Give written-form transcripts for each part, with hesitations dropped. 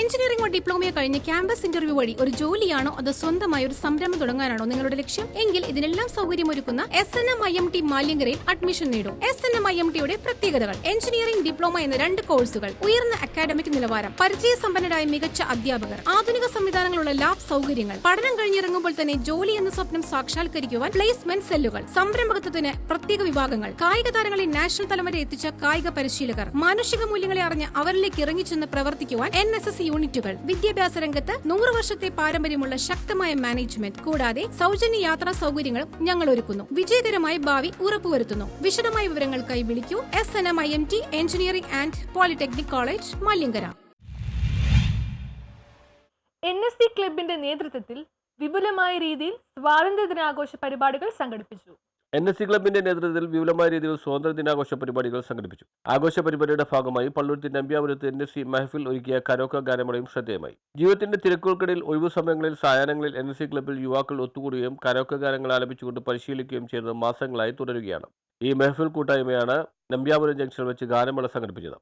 എഞ്ചിനീയറിംഗോ ഡിപ്ലോമയോ കഴിഞ്ഞ് campus interview വഴി ഒരു ജോലിയാണോ അതോ സ്വന്തമായി ഒരു സംരംഭം തുടങ്ങാനാണോ നിങ്ങളുടെ ലക്ഷ്യം എങ്കിൽ ഇതിനെല്ലാം സൗകര്യമൊരുക്കുന്ന SNM-IMT മാലിങ്കരയിൽ അഡ്മിഷൻ നേടും. SNM-IMTയുടെ പ്രത്യേകതകൾ: എഞ്ചിനീയറിംഗ് ഡിപ്ലോമ എന്ന 2 കോഴ്സുകൾ, ഉയർന്ന അക്കാഡമിക് നിലവാരം, പരിചയസമ്പന്നരായ മികച്ച അധ്യാപകർ, ആധുനിക സംവിധാനങ്ങളുള്ള ലാബ് സൗകര്യങ്ങൾ, പഠനം കഴിഞ്ഞിറങ്ങുമ്പോൾ തന്നെ ജോലി എന്ന സ്വപ്നം സാക്ഷാത്കരിക്കുവാൻ പ്ലേസ്മെന്റ് സെല്ലുകൾ, സംരംഭകത്വത്തിന് പ്രത്യേക വിഭാഗങ്ങൾ, കായിക താരങ്ങളെ നാഷണൽ തലം വരെ എത്തിച്ച കായിക പരിശീലകർ, മാനുഷിക മൂല്യങ്ങളെ അറിഞ്ഞ് അവരിലേക്ക് ഇറങ്ങിച്ചെന്ന് പ്രവർത്തിക്കുവാൻ NSS യൂണിറ്റുകൾ, വിദ്യാഭ്യാസ രംഗത്ത് 100 വർഷത്തെ പാരമ്പര്യമുള്ള ശക്തമായ മാനേജ്മെന്റ്, കൂടാതെ സൗജന്യ യാത്രാ സൗകര്യങ്ങളും ഞങ്ങൾ ഒരുക്കുന്നു. വിജയകരമായ ഭാവി ഉറപ്പുവരുത്തുന്നു. വിശദമായ വിവരങ്ങൾക്കായി വിളിക്കൂ. SNM-IMT engineering and polytechnic college, Malankara. NSC ക്ലബിന്റെ നേതൃത്വത്തിൽ വിപുലമായ രീതിയിൽ സ്വാതന്ത്ര്യ ദിനാഘോഷ പരിപാടികൾ സംഘടിപ്പിച്ചു. NSC ക്ലബിന്റെ നേതൃത്വത്തിൽ വിപുലമായ രീതിയിൽ സ്വാതന്ത്ര്യ ദിനാഘോഷ പരിപാടികൾ സംഘടിപ്പിച്ചു. ആഘോഷ പരിപാടിയുടെ ഭാഗമായി പള്ളുരുത്തി നമ്പ്യാപുരത്ത് NSC മെഹഫിൽ ഒരുക്കിയ കരോക്ക ഗാനമേളയും ശ്രദ്ധേയമായി. ജീവിതത്തിന്റെ തിരക്കുകൾക്കിടയിൽ ഒഴിവു സമയങ്ങളിൽ സായാഹ്നങ്ങളിൽ NSC ക്ലബിൽ യുവാക്കൾ ഒത്തുകൂടുകയും കരോക്ക ഗാനങ്ങൾ ആലപിച്ചുകൊണ്ട് പരിശീലിക്കുകയും ചെയ്യുന്നത് മാസങ്ങളായി തുടരുകയാണ്. ഈ മെഹഫിൽ കൂട്ടായ്മയാണ് നമ്പ്യാപുരം ജംഗ്ഷനിൽ വെച്ച് ഗാനമേള സംഘടിപ്പിച്ചത്.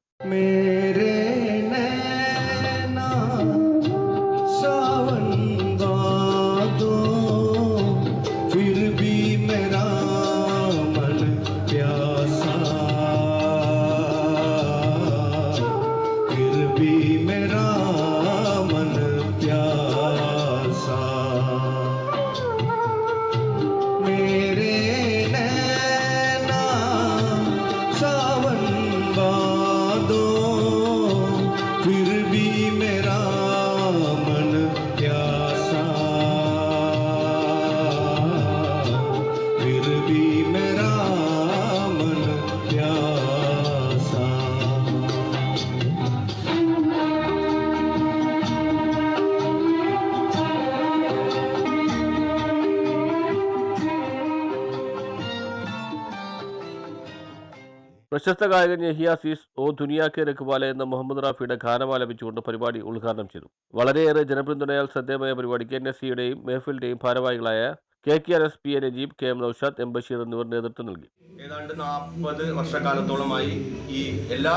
പ്രശസ്ത ഗായകൻ യഹിയ അസീസ് ഓ ദുനിയാ കെ രഖ്വാലെ എന്ന മുഹമ്മദ് റാഫിയുടെ ഗാനം ആലപിച്ചുകൊണ്ട് പരിപാടി ഉദ്ഘാടനം ചെയ്തു. വളരെയേറെ ജനപിന്തുണയാൽ ശ്രദ്ധേയമായ പരിപാടിക്ക് NSCയുടെയും മെഹഫിലിന്റെയും ഭാരവാഹികളായ KKRS PA Najeeb, KM Naushad, M Basheer എന്നിവർ നേതൃത്വം നൽകി. ഏതാണ്ട് 40 വർഷക്കാലത്തോളമായി ഈ എല്ലാ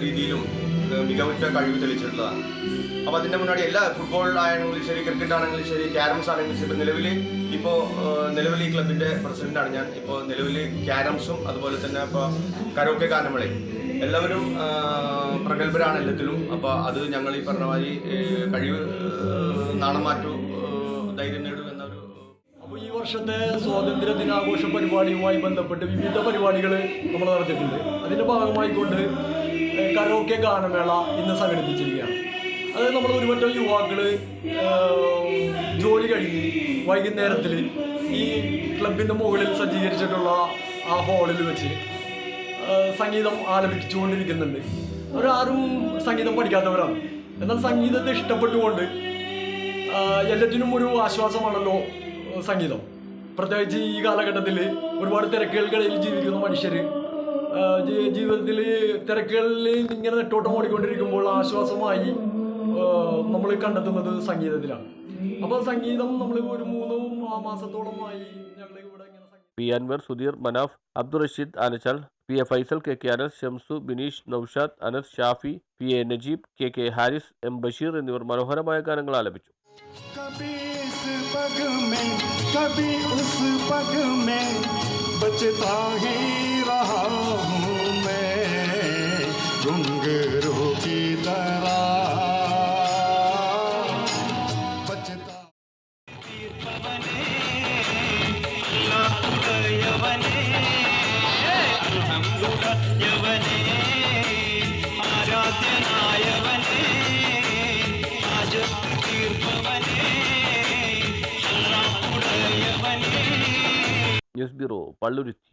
രീതിയിലും മികവുറ്റ കഴിവ് തെളിയിച്ചിട്ടുള്ളതാണ്. അപ്പോൾ അതിൻ്റെ മുன்னாടി എല്ലാ ഫുട്ബോൾ ആണെങ്കിലും ശരി, ക്രിക്കറ്റ് ആണെങ്കിലും ശരി, ക്യാരംസ് ആണെങ്കിലും ശരി, നിലവിൽ ഈ ക്ലബിൻ്റെ പ്രസിഡന്റാണ് ഞാൻ. ഇപ്പോൾ നിലവിൽ ക്യാരംസും അതുപോലെ തന്നെ ഇപ്പോൾ കരോക്കെ ഗാനമേളയും എല്ലാവരും പ്രഗത്ഭരാണ് എല്ലാത്തിലും. അപ്പോൾ അത് ഞങ്ങൾ ഈ പറഞ്ഞ മാതിരി കഴിവ് നാണം മാറ്റൂ, ധൈര്യം നേടൂ എന്നൊരു. അപ്പോൾ ഈ വർഷത്തെ സ്വാതന്ത്ര്യ ദിനാഘോഷ പരിപാടിയുമായി ബന്ധപ്പെട്ട് വിവിധ പരിപാടികൾ നമ്മൾ നടത്തിയിട്ടുണ്ട്. അതിൻ്റെ ഭാഗമായിക്കൊണ്ട് കരോക്കെ ഗാനമേള ഇന്ന് സംഘടിപ്പിച്ചിരിക്കുകയാണ്. അത് നമ്മൾ ഒരുപറ്റം യുവാക്കൾ ജോലി കഴിഞ്ഞ് വൈകുന്നേരത്തിൽ ഈ ക്ലബിൻ്റെ മുകളിൽ സജ്ജീകരിച്ചിട്ടുള്ള ആ ഹാളിൽ വെച്ച് സംഗീതം ആലപിച്ചുകൊണ്ടിരിക്കുന്നുണ്ട്. അവരാരും സംഗീതം പഠിക്കാത്തവരാണ്. എന്നാൽ സംഗീതത്തെ ഇഷ്ടപ്പെട്ടുകൊണ്ട് എല്ലാറ്റിനും ഒരു ആശ്വാസമാണല്ലോ സംഗീതം. പ്രത്യേകിച്ച് ഈ കാലഘട്ടത്തിൽ ഒരുപാട് തിരക്കുകൾക്കിടയിൽ ജീവിക്കുന്ന മനുഷ്യർ ജീവിതത്തിൽ തിരക്കുകളിൽ ഇങ്ങനെ നെട്ടോട്ടം ഓടിക്കൊണ്ടിരിക്കുമ്പോൾ ആശ്വാസമായി നമ്മൾ കണ്ടെത്തുന്നത് സംഗീതത്തിലാണ്. അപ്പോൾ സംഗീതം നമ്മൾ ഒരു 3 മാസത്തോളമായി ഞങ്ങൾ ഇവിടെ ഇങ്ങനെ. P. Anwar, Sudheer, Manaf, Abdul Rasheed Anachal, PA Faisal, KKRS, Shamsu, Bineesh, Naushad, Anas, Shafi, PA Najeeb, KK Haris, M Basheer എന്നിവർ മനോഹരമായ ഗാനങ്ങൾ ആലപിച്ചു. News bureau, Palluruthy.